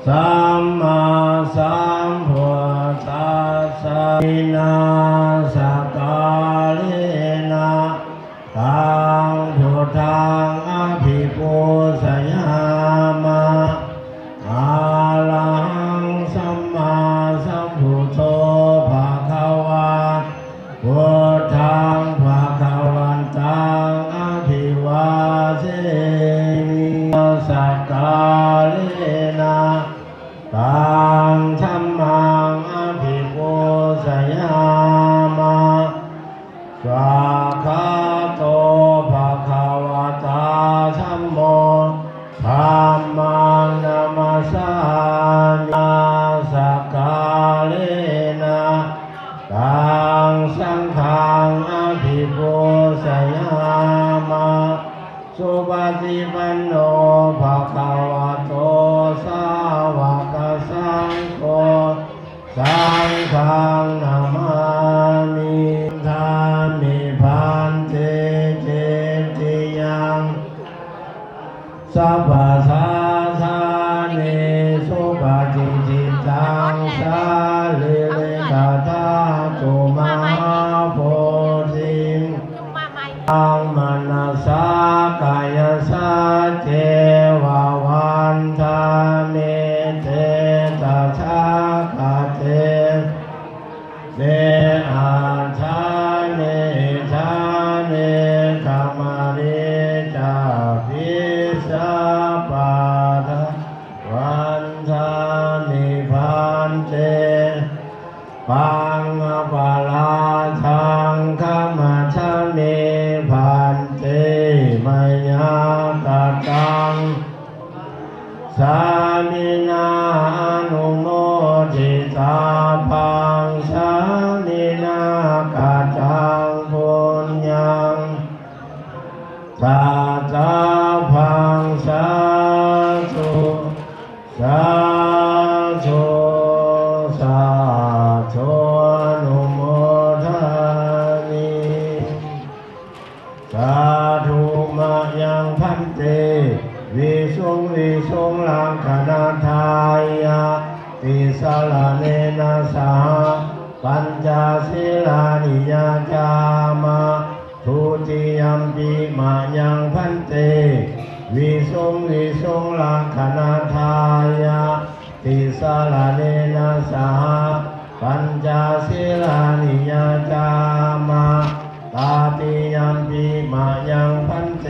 สัมมาสัมพุทธัสสะนาสกาเลนะตังพุทธังอภิปูชยามะอะระหังสัมมาสัมพุทโธภะคะวะพุทธังภะคะวันตังอภิวาเทมิสกกาเลนะตังธัมมังอภิปูชยามะสวากขาโตภะคะวะตาธัมโมธัมมังนามัสสามิสกกาเลนะตังสังฆังอภิปูชยามะสุปฏิปันโนภะคะวะโตสาวกสังโฆสังฆังนามามิทามิพันเตเจติยังสัพพะทาทานิสุปฏิจิตังสาลิเลกะทาตุมหาโพธิอังมนัสสากายสัจเจวะวันทามิเตตถาคเตเนอัฏฐานิธานิกามานิจาภิสัพพะทาวันทานิพันเตปังปะลาทังคัมชะเนพันเตมยากตังสามินาอนุโมทิตาปังสามินากตังปุญญังตาตาพังสาธุสาธุสาธุอนุโมทามิสาธุมะยังพันเตวิสุงวิสุงลังคณาทายะติสลาเนนะสาปัญจศีลานิยาจามะทุติยัมปิมะยังพันเตวิสุงวิสุงลังคณาทายะติสลาเนนะสาปัญจศีลานิยาจามะตาติยัมปิมะยังพันเต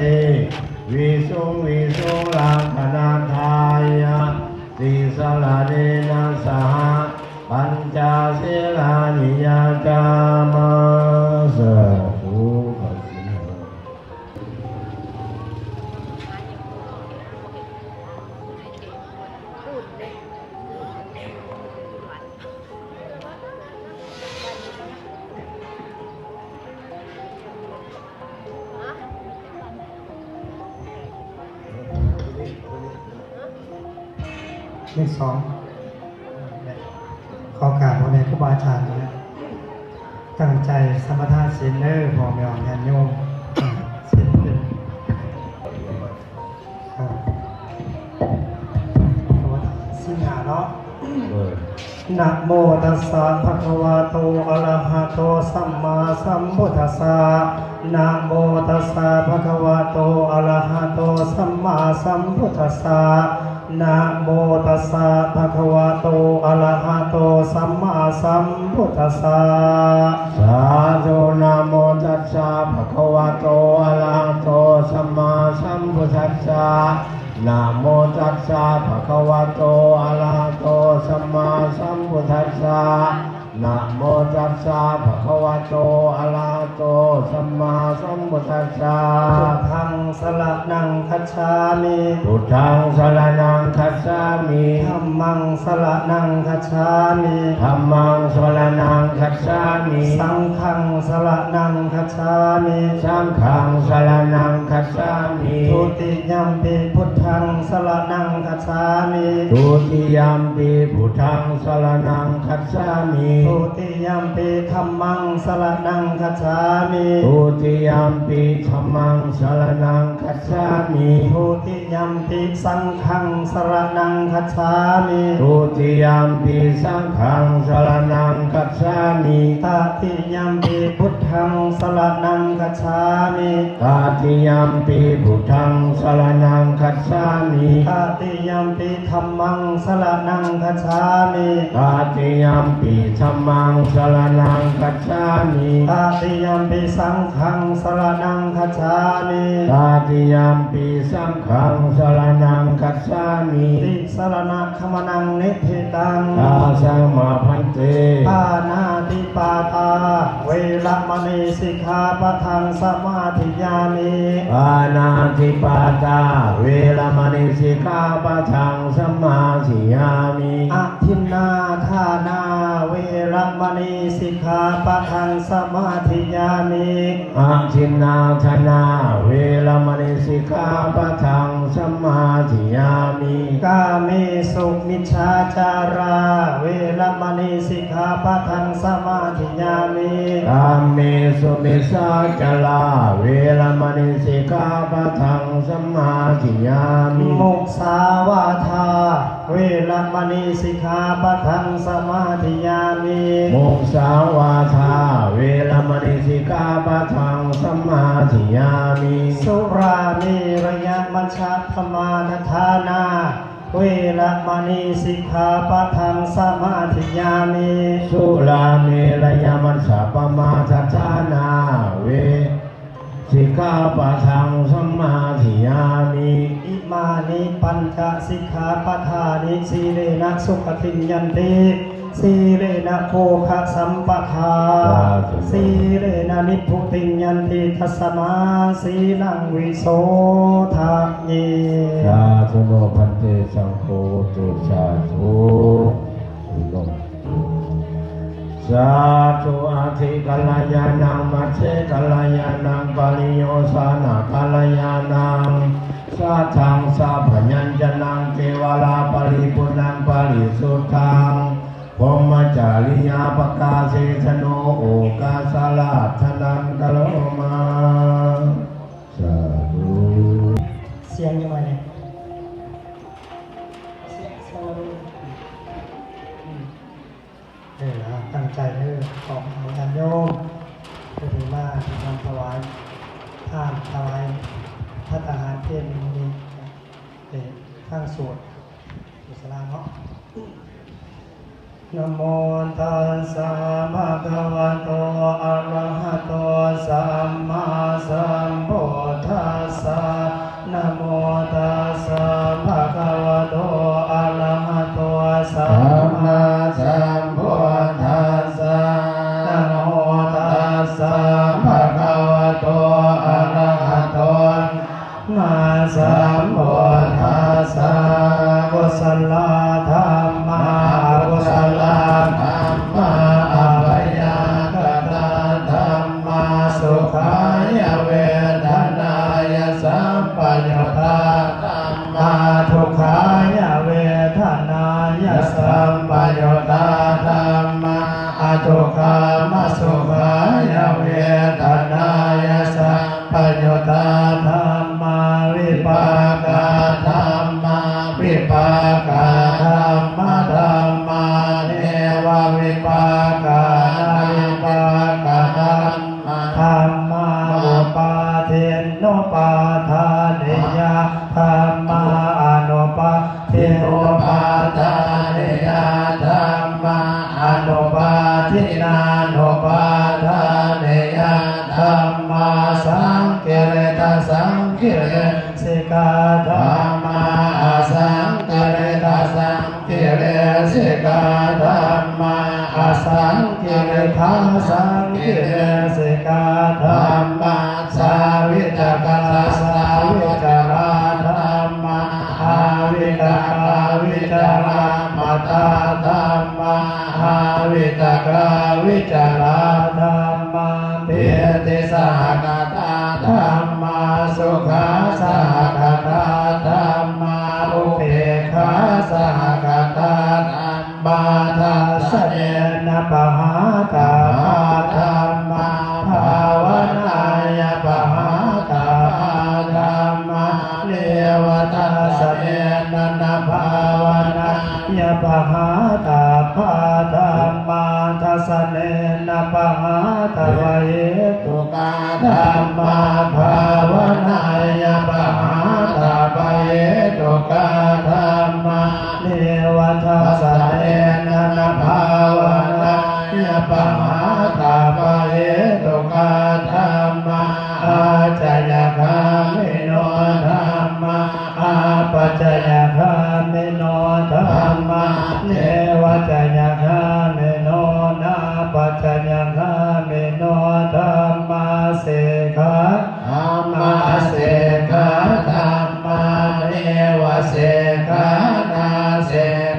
วิสุงวิสุงลังคณาทายะติสลาเนนะสาปัญจศีลานิยาจามะสาธุเลขสองขอกราบพ่อแม่ครูบาอาจารย์นะตั้งใจสมถะศีลเนอร์พอแม่ญาติโยมศีลเป็นศีลหาเนาะนะโมตัสสะภะคะวะโตอะระหะโตสัมมาสัมพุทธัสสะนะโมตัสสะภะคะวะโตอะระหะโตสัมมาสัมพุทธัสสะนะโมตัสสะภะคะวะโตอะระหะโตสัมมาสัมพุทธัสสะสาธุนะโมตัสสะภะคะวะโตอะระหะโตสัมมาสัมพุทธัสสะนะโมตัสสะภะคะวะโตอะระหะโตสัมมาสัมพุทธัสสะนะโมตัสสะภะคะวะโตอะระหะโตสัมมาสัมพุทธัสสะพุทธังสรณังคัจฉามิพุทธังสรณังคัจฉามิธัมมังสรณังคัจฉามิธัมมังสรณังคัจฉามิสังฆังสรณังคัจฉามิสังฆังสรณังคัจฉามิทุติยัมปิพุทธังสรณังคัจฉามิทุติยัมปิพุทธังสรณังคัจฉามิทุติยัมปิธัมมังสรณังคัจฉามิ ทุติยัมปิธัมมังสรณังคัจฉามิทุติยัมปิสังฆังสรณังคัจฉา มิ ทุติยมปีสังฆังสรณังคัจฉามิ ตติยัมปิพุทธังสรณังคัจฉามิ ตติยมปีพุทธังสรณังคัจฉามิ ตติยัมปิธัมมังสรณังคัจฉามิ ตติยมปีธัมมังสรณังคัจฉามิ ตติยัมปิสังฆังสรณังคัจฉามิ ตติยมปีสังฆังสรณังคัจฉามิ ติสรณะขมนังนิพิตัง ตาสัมมาพันเต ปานาติปาตาเวรมณีสิกขาปะทังสมาธิยามิ ปานาติปาตาเวรมณีสิกขาปะทังสมมาธิยามิ อทินนาทานาเวรมณีสิกขาปะทังสมาธิยามิ อาทินนาธนาเวรมณีสิกขาปะทังสมมาธิยามิ กาเมสุมิชฌาจาราเวรมณีสิกขาปะทังสมาธิยามิ กามเมสุมิสาจลาเวรมณีสิกขาปะทังสมมาธิยามิ มุสาวาทาเวรมณีสิกขาปะทังสมาธิยามิ มุสาวาทาเวรมณีสิกขาปะทังสมมาธิยามิ สุรามีระยะมัชฌะธมาทานาเวรมณีสิกขาปะทังสมาธิยามิ สุราเมรยมัสสะปมาทัฏฐานาเวสิกขาปะทังสมมาธิยามิ อิมานิปัญจสิกขาปทานิสีเลนะสุขติงยันติสีเลนะโภคะสัมปทาสีเลนะนิพพุติงยันติทัสสมาสีลังวิโสทาเย สาธุโนพันเตสังโฆตุสาธุลงสาธุอาทิกัลยาณังมัชเชกัลยาณังปาริโยสานะกัลยาณังสัทธังสัพพยัญชนะเทวราปริปุณังปริสุทธังพรหมจาริยาปกาเสชโนโอกาสาลาธนังกะโลมาสาธุ เสียงยังไงเนี่ยเสียงนะตั้งใจของอาจารย์โยมผู้ที่มาทำถวายท่านถวายพระทหารเพลนี้เป็นข้างสวดกุศลาเนาะนะโมตัสสะภะคะวะโตอะระหะโตสัมมาสัมพุทธัสสะนะโมตัสสะภะคะวะโตอะระหะโตสัมมาสัมพุทธัสสะนะโมตัสสะภะคะวะโตอะระหะโตมาสัมพุทธัสสะกุศลธรรมะกุศลธรรมะอภัยกตาธรรมะสุขายเวทนายสัมปยุตตาธรรมะทุกขายเวทนายสัมปยุตตาธรรมะอทุกขามสุขายเวทนายสัมปยุตตาธรรมะวิปากาธรรมะวิปากาธรรมะธรรมะเนววิปากาวิปากาธรรมะธรรมะอุปาเทนโนปาทานเนยะธรรมะอนุปาเทนโนปาทานเนยะธรรมะอนุปาทินานุปาทานเนยะธรรมะสังเกเรตสังเกเรสิกาธรรมะสังเกเรตสังเกเรสิกาธรรมะสังเกเรทาสังเกเรสิกาธรรมะสาวิตกาสาวิจาราธรรมะอาวิตกาวิจารามาตาธรรมะอาวิตกาวิจาราธรรมะเพียติสหกตาธรรมะสุขาสหกตาธรรมะอุเบกขาสหกตาธรรมะทัสสะเนนะปหากาธรรมะภาวนายปหากาธรรมะเนวทัสสะเนนะภาวนา ยะปะหาตาภาธัมมาทัสสะเนนะปะหาตาวะเหตุกาธัมมาภาวนายะปะหาตาปะเหตุกาธัมมาเนวทัสสะเนนะภาวนายะปะหาตาปะเหตุกาธัมมาอาจายะคามิโนธัมมาอาปัจจยคามิโนธัมมาเนวจยคามิโนนาปัจจยคามิโนธัมมาเสขะธัมมาเสขะธัมมาเนวเสขะนาเส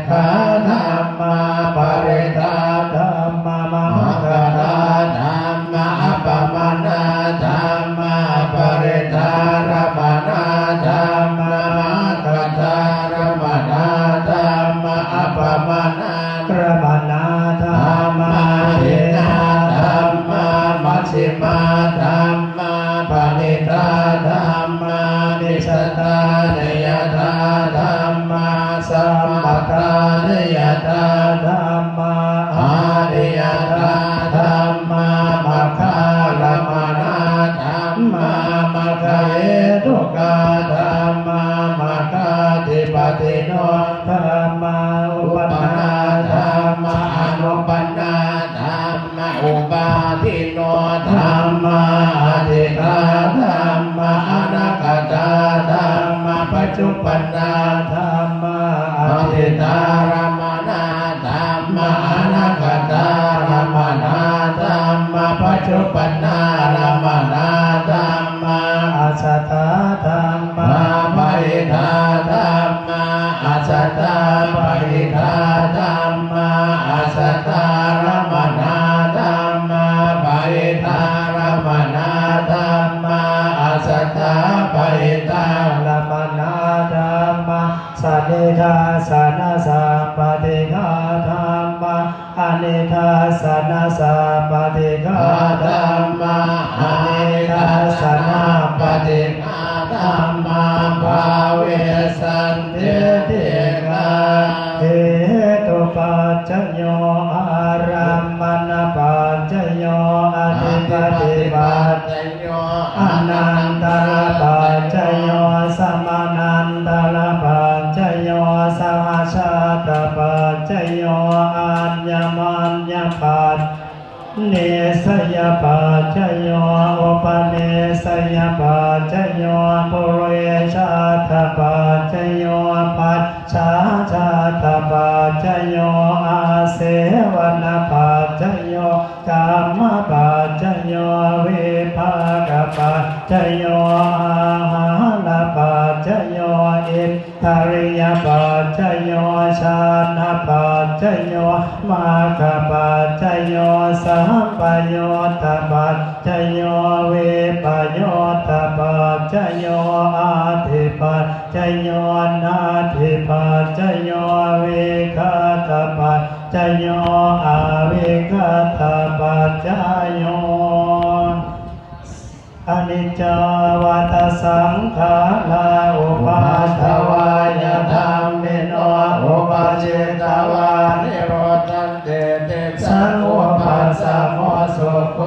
ขะธัมมาปริตาธัมมามหกตาธัมมาอัปปมานาธัมมาปริตารมนาธัมมามหกตารมนาธัมมาอัปปมานารมนาธัมมาเทนาธัมมามัชฌิมาธัมมาปณิตาธัมมานิสตาเนยตาธัมมาสัมปทาเนยตาธัมมาอานิยตาธัมมามัคคารมนาธัมมามัคคเอตุกาธัมมามัคคติปติโนธัมมาอุปนาธัมมาอนุปันนาธัมมาอุปาทิโนธัมมาอธิกาธัมมาอนาคตาธัมมาปัจจุปันนาธัมมาอธิตารมนาธัมมาอนาคตารมนาธัมมาปัจจุปันนารมนาธัมมาอาสัตตาธัมมาปริทาธัมมาอาสัตตาปริทาธัมมาอาสัตตารมนาธัมมาปริทารมนาธัมมาอาสัตตาปริทารมนาธัมมาสันนิทาสนะสัมปติฆาธัมมาอนิทาสนะสัมปติฆาธัมมาอนิทาสนะปฏิฆาธัมมาภาเวสันติเตกาเหตุปัจจโยอารัมมณปัจจโยอธิปติปัจจโยอนันตระปัจจโยสมานันตระปัจจโยสหชาตปัจจโยอัญญมัญญปัจเนสยปัจจโยอุปเนสยปัจจโยปุเรชาตปัจจโยปัจฉาชาตปัจจโยอาเสวนปัจจโยกามปัจจโยวิภากปัจจโยอาหารปัจจโยอิทธิริยปัจจโยชานะปัจจโยมาคปัจจโยสัมปโยตปัจจโยวิปโยตปัจจโยอาทิปัจจโยนาทิปัจจโยวิคตปัจจโยอาวิคตปัจจโยอนิจจวัตสังขาราอุปาทวายธัมมิโนอุปาเจตวานิโรธันเตเตสังอุปัสสะโมสุโค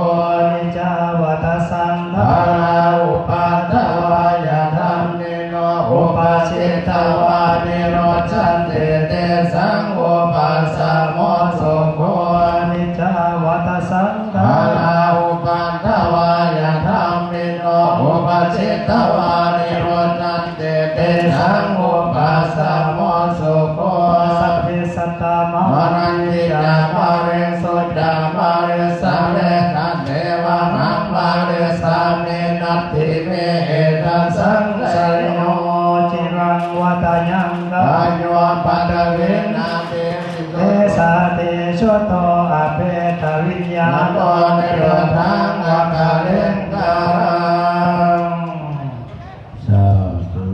นิจจวัตสังขาราอุปาทวายธัมมิโนอุปาเจตวานิโรธันเตเตสังอุปัสสะโมสุโคนิจจวัตสังขาราอุปาทวายธัมมิโนอุปาเจตวานิโรธันเตเตสังอุปัสสะโมสุโคสัพเพสัตตามรันติจามาเรสุจามาเรสัมเรนันเทวะนัมมาเรสัมเมนัตถิเมเอตัสสังเสยโนจิรังวัตยังกายโยปัตตวินาเตสิเตสาเตชวโตอเปตวิญญาโตเนโรธังอาคาเรนการัง สาธุ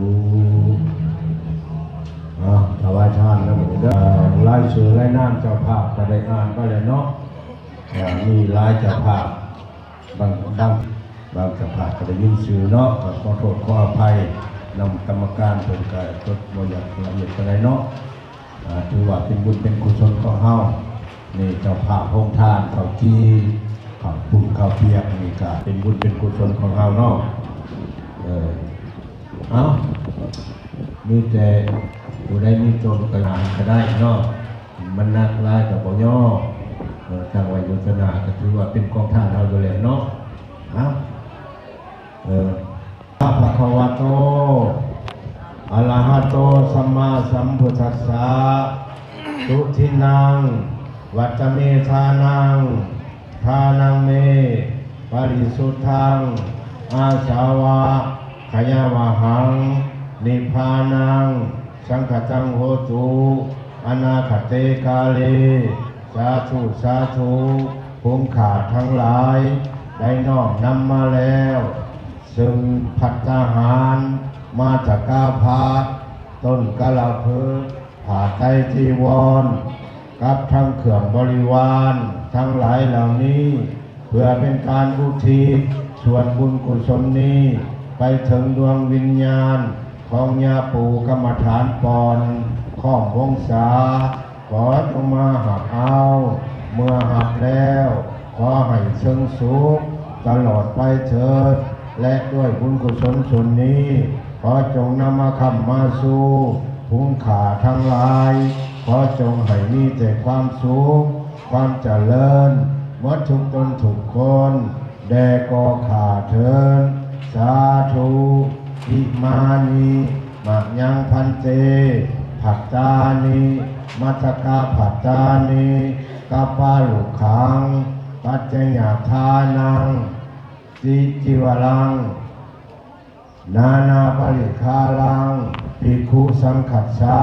ถวายทานแล้วเหมือนกันไล่ชื่อไล่น้ำเจ้าภาพก็ได้อ่านก็เลยเนาะมีรายเจ้าภาพบางเจ้าภาพก็ได้ยินชื่อเนาะขอโทษขออภัยนำกรรมการเป็นการจดบริยัติละเอียดอะไรเนาะ ถือว่าเป็นบุญเป็นกุศลของเฮานี่เจ้าภาพโรงทานเขาจีเขาปุ่นเขาเปียกนี่ก็เป็นบุญเป็นกุศลของเฮาเนาะเอามีแต่ผู้ใดมีตนก็หาก็ได้เนาะมันนักลายกับบ่ย่อทางวัยยุทธนาก็ถือว่าเป็นกองทานเฮาอยู่แล้วเนาะพระภควโตอะระหะโตสัมมาสัมพุทธัสสะทุทินังวัจเมธานังทานังเมปริสุทธังอาสาวะขยาวหังนิพพานังสังฆตังโหตุอนาคเตกาเลสาธุสาธุภูมิขาดทั้งหลายได้น้อมนำมาแล้วซึ่งภัตตาหารมาจากกาพาต้นกะลาเพือผ่าไตรจีวรกับทั้งเครื่องบริวารทั้งหลายเหล่านี้เพื่อเป็นการอุทิศส่วนบุญกุศลนี้ไปถึงดวงวิญญาณของญาปู่กรรมฐานปอนข้อมวงศาขอจงมาหักเอาเมื่อหักแล้วขอให้เชิงสุขตลอดไปเถิดและด้วยบุญกุศลส่วนนี้ขอจงนำมาค้ำมาสู่ภูมิขาทั้งหลายขอจงให้มีแต่ความสุขความเจริญหมดทุกตนทุกคนแด่ก่อขาเถิดสาธุอิมานิมัจยังพันเตผักตานิมัทกาผักตานิกาปาลุขังปัจจยาทานังจิจิวลังนานาปริคาลังภิกขุสังคัสสะ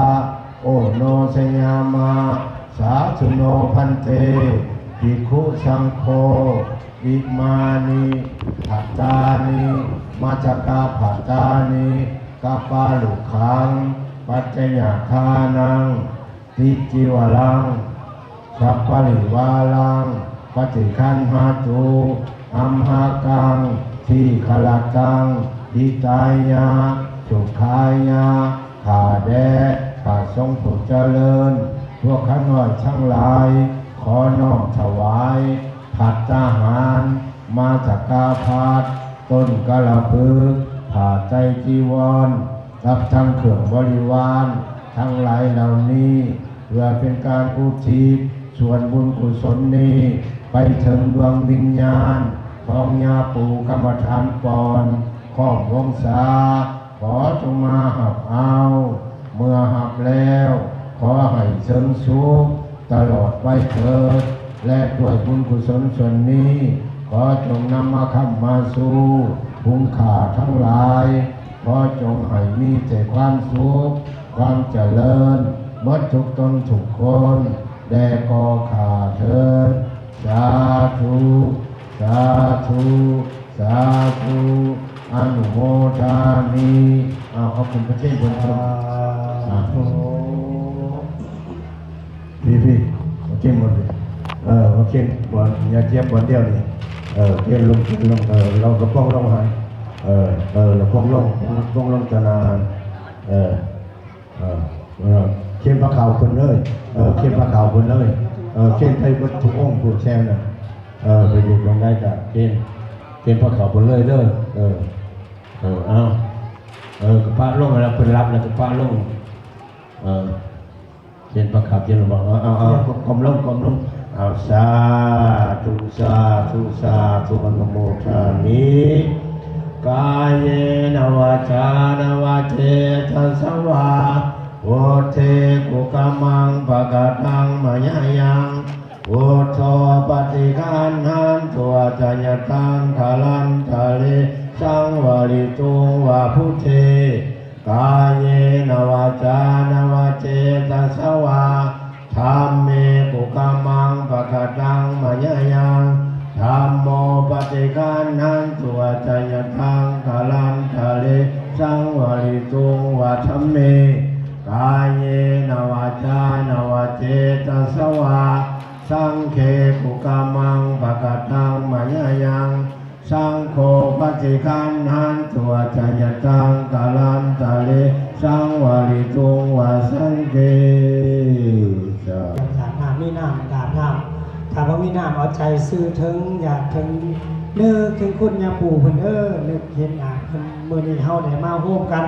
โอโนสยามาสาธุโนพันเตภิกขุสังโฆอิมานิผักตานิมัจกาผักตานิกาปาลุขังปัจจยาทานังจิจิวลังสัพปริวาลังปฏิคันหาตุอัมหากังทีขลักตังอิตายาสุขายาข้าแด่ข้าทรงผู้เจริญพวกข้าน้อยทั้งหลายขอน้อมถวายผัดทหารมาจากกาพาดต้นกะละพึกผ่าใจจีวรรับทั้งเครื่องบริวารทั้งหลายเหล่านี้เพื่อเป็นการอุทิศส่วนบุญกุศลนี้ไปถึงดวงวิญญาณของญาปู่กรรมฐานปอนข้อมวงศาขอจงมาหับเอาเมื่อหับแล้วขอให้เสริมสุขตลอดไปเถิดและด้วยบุญกุศลส่วนนี้ขอจงนำมาค้ำมาสู่ภูมิขาทั้งหลายขอจงให้มีแต่ความสุขความเจริญหมดทุกตนทุกคนแด่ก่อขาเถิดสาธุสาธุสาธุอนุโมทามิขอบคุณพระเจ้าบนสวรรค์พี่โอเคหมดเลยโอเคบอลอย่าเทียบบอลเดียวนี่เทียบลงเราก็ป้องลงหายเราป้องลงจะนานเข้มพระขาวคนเลยเข้มพระขาวคนเลยเข้มไทยวัตถุองค์ผู้แช่น่ะไปอยู่ลงได้กับเข้มพระขาวคนเลยเอาพระลงแล้วเป็นรับแล้วก็พระลงเข้มพระขาวเข้มบอกเอากลมลงเอาสาธุสาธุสาธุอนุโมทามิกายเยนวาจานวาเจตัสสวาโอเทกุกามังปะกะตังมายายังโอโทปฏิคันหันตัวจัญญตังทาลันทะเลสังวริตุงวาพุเทกายเยนวาจานวาเจตัสสวาธัมเมกุกามังปะกะตังมายายังธัมโมปฏิคันหันตัวจัญญตังทาลันทะเลสังวริตุงวาธัมเมกายเยนวาจานวาเจตัสสวาสังเคปุกามังปะกะตังมายายังสังโฆปฏิคันหันตัวจัญญตังกาลันตะเลสังวริตุงวาสังเก มีน้ำดาบน้ำถ้าว่ามีน้ำเอาใจซื้อถึงอยากถึงนึกถึงคุณยาปู่เพิ่นนึกเห็นเพิ่นมื้อนี้เฮาได้มาร่วมกัน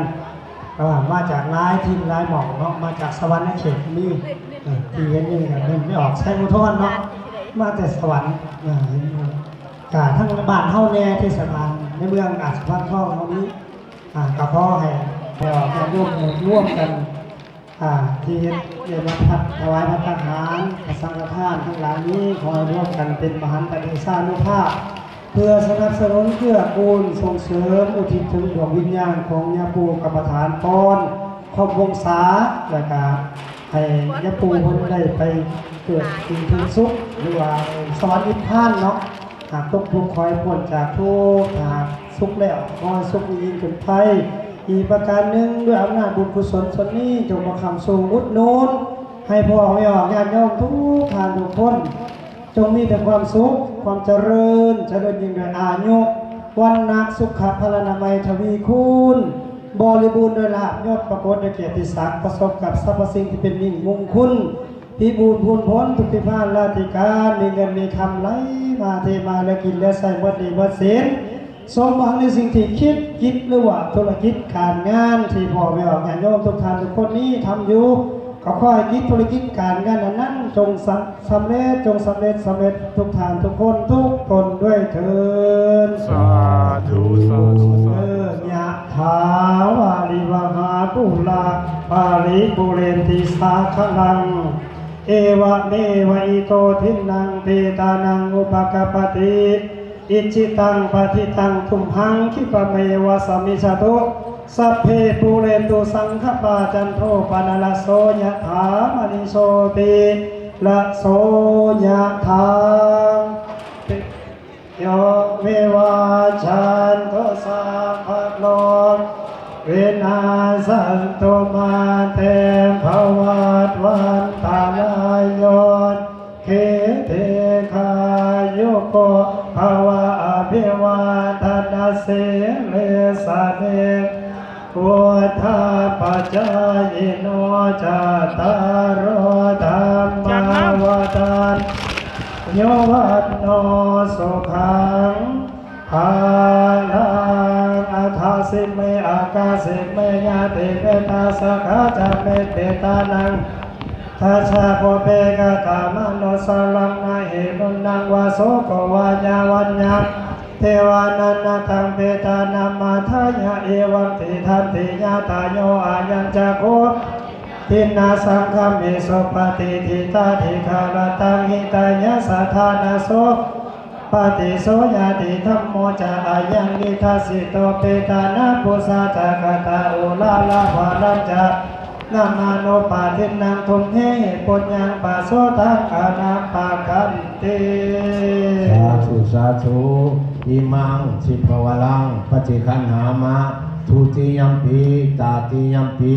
มาจากหลายทีมหลายหม่องเนาะมาจากสวรรค์เขตมีที่เห็นนี่ก็เพิ่นไม่ออกใช้อุทธรณ์เนาะมาแต่สวรรค์เห็นอยู่กะทั้งบ้านเฮาแน่เทศบาลในเมืองอาจพระทองเฮานี้ก็ขอให้ญาติโยมร่วมกันที่เรียนพัดถวายพระทหารพระสังฆทานทั้งหลายนี้ขอให้ร่วมกันเป็นมหันตเดชานุภาพเพื่อสนับสนุนเพื่อกูลส่งเสริมอุทิศถึงดวงวิญญาณของยาปูกรรมฐานพรครอบวงศาและก็ให้ยาปูเพิ่นได้ไปเกิดเป็นทุกข์สุขหรือว่าสวรรค์นิพพานเนาะหากตกทุกข์คอยพ้นจากทุกข์หากสุขแล้วคอยสุขยิ่งขึ้นไปอีกประการหนึ่งด้วยอำนาจบุญกุศลส่วนนี้จงมาคำสู่อุดหนุนให้พ่อแม่ญาติโยมทุกท่านทุกคนจงมีแต่ความสุขความเจริญยิ่งด้วยอายุวันนะสุขพลานามัยทวีคูณบริบูรณ์ด้วยลาภยศประกฏด้วยเกียรติศักดิ์ประสบกับสรรพสิ่งที่เป็นมิ่งมงคลพิบูลพูนพ้นทุกทิพานราติการมีเงินมีคำไหลมาเทมาและกินและใส่วัดดีวัดศีลสมหวังในสิ่งที่คิดหรือว่าธุรกิจการงานที่พ่อแม่ญาติโยมทุกท่านทุกคนนี้ทำอยู่ก็ขอให้คิดธุรกิจการงานนั้นจงสำเร็จทุกท่านทุกคนทุกตนด้วยเถิดสาธุสาธุสาธุ ยะถาวาริวหาปุราปาริปุเรนติสาคลังเอวะเมวะอิโตทินังเปตานังอุปกปปติอิจิตังปฏิตังทุมหังคิปะเมวะสมิจตุสัพเพปุเรนตุสังฆปาจันโทปนละโสยะถามณิโสติละโสยะถาโยเมวาชันโตสัพพะโลกเวนัสสันตุมาเตภวัตวันตาลายโยเคเทคายุโกภวะอภิวาทนาเสเลสะเนพุทธาปัจจายโนจัตตารโอธรรมวฏานโยวัตโนสุขังภาลังอัฏฐสิเมอากาสิเมญาติเมตตาสกาจเมตเตตานังทัชชะโพเปกะกามโนสลังนาเหมุนังวาโสโกวายาวัญญาเทวานันตังเปตานามาทายะเอวังติทันติญาตาโยอายัญจักโขทินนาสังฆเมโสปฏิทิตาทิคารตังหิตายะสัทธานาโสปฏิโสยาติธัมโมจะอายังนิทัสสิโตเปตานาปุสาจักตาอุลาลาภาลัญจะนามาโนปาทินังทุมเหปุญญังปะโสทังกานาปะคันติสาธุอิมังสิภวลังปฏิคันหามะทุติยัมปีตาติยัมปี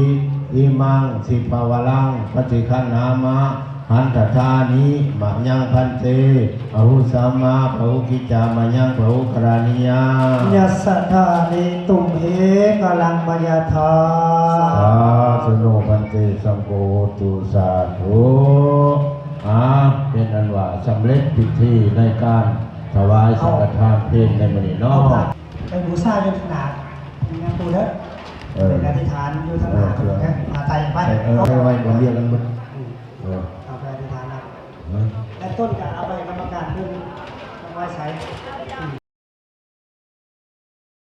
อิมังสิภวลังปฏิคันหามะหันตถานิมะยังพันเตอหุสัมมาภุกิจามะยังภุกรานิยายัสสะธานิตุมเหกลังมยาธาสาธุโนพันเตสังโฆตุสาธุเป็นอันว่าสำเร็จพิธีในการถวายสังฆทานเพลในมื้อนี้เนาะไปบูชาอยู่ขนาดงานปูเด้อเป็นอธิษฐานอยู่ขนาดนะไตไปเอาไว้บนเรียกกันมันเอาไปอธิษฐานนะและต้นจะเอาไปกรรมการเพิ่งเอาไว้ใช้